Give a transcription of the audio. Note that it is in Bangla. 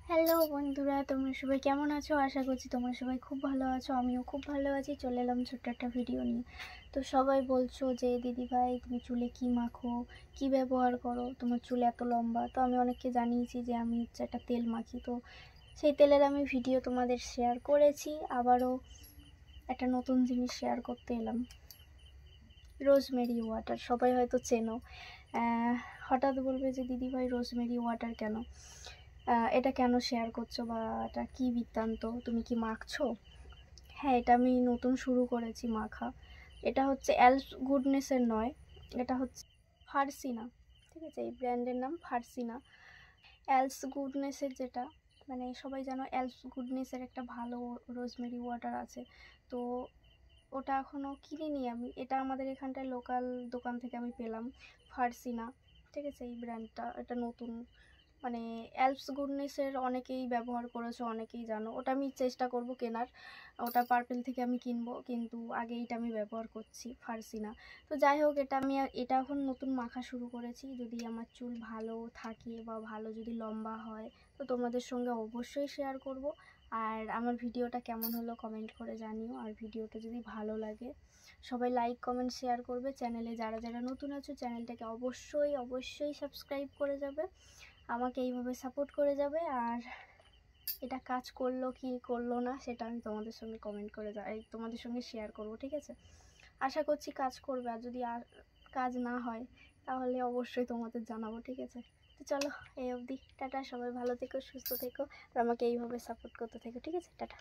হ্যালো বন্ধুরা, তোমরা সবাই কেমন আছো? আশা করছি তোমরা সবাই খুব ভালো আছো। আমিও খুব ভালো আছি। চলে এলাম ছোট্ট একটা ভিডিও নিয়ে। তো সবাই বলছো যে দিদিভাই তুমি চুলে কি মাখো, কি ব্যবহার করো, তোমার চুল এত লম্বা। তো আমি অনেককে জানিয়েছি যে আমি হচ্ছে একটা তেল মাখি। তো সেই তেলের আমি ভিডিও তোমাদের শেয়ার করেছি। আবারও একটা নতুন জিনিস শেয়ার করতে এলাম। রোজমেরি ওয়াটার, সবাই হয়তো চেনো। হঠাৎ বলবে যে দিদিভাই রোজমেরি ওয়াটার কেন, এটা কেন শেয়ার করছো, বা এটা কী বৃত্তান্ত, তুমি কি মাখছো? হ্যাঁ, এটা আমি নতুন শুরু করেছি মাখা। এটা হচ্ছে এলস গুডনেসের নয়, এটা হচ্ছে ফার্সিনা। ঠিক আছে, এই ব্র্যান্ডের নাম ফার্সিনা। এলস গুডনেসের যেটা, মানে সবাই জানো এলস গুডনেসের একটা ভালো রোজমেরি ওয়াটার আছে। তো ওটা এখনও কিনিনি আমি। এটা আমাদের এখানটায় লোকাল দোকান থেকে আমি পেলাম, ফার্সিনা। ঠিক আছে, এই ব্র্যান্ডটা এটা নতুন। মানে অ্যালপস গুডনেসের অনেকেই ব্যবহার করেছো, অনেকেই জানো। ওটা আমি চেষ্টা করব কেনার, ওটা পার্পেল থেকে আমি কিনবো, কিন্তু আগে এটা আমি ব্যবহার করছি ফার্সিনা। তো যাই হোক, এটা এখন নতুন মাখা শুরু করেছি। যদি আমার চুল ভালো থাকে বা ভালো যদি লম্বা হয় তো তোমাদের সঙ্গে অবশ্যই শেয়ার করব। আর আমার ভিডিওটা কেমন হলো কমেন্ট করে জানিও। আর ভিডিওটা যদি ভালো লাগে সবাই লাইক কমেন্ট শেয়ার করবে। চ্যানেলে যারা যারা নতুন আছো চ্যানেলটাকে অবশ্যই অবশ্যই সাবস্ক্রাইব করে যাবে, আমাকে এইভাবে সাপোর্ট করে যাবে। আর এটা কাজ করলো কি করলো না সেটা আমি তোমাদের সঙ্গে কমেন্ট করে তোমাদের সঙ্গে শেয়ার করব। ঠিক আছে, আশা করছি কাজ করবে। আর যদি আর কাজ না হয় তাহলে অবশ্যই তোমাদের জানাবো। ঠিক আছে, তো চলো এই অবধি, টাটা। সবাই ভালো থেকো, সুস্থ থেকো, আর আমাকে এইভাবে সাপোর্ট করতে থেকো। ঠিক আছে, টাটা।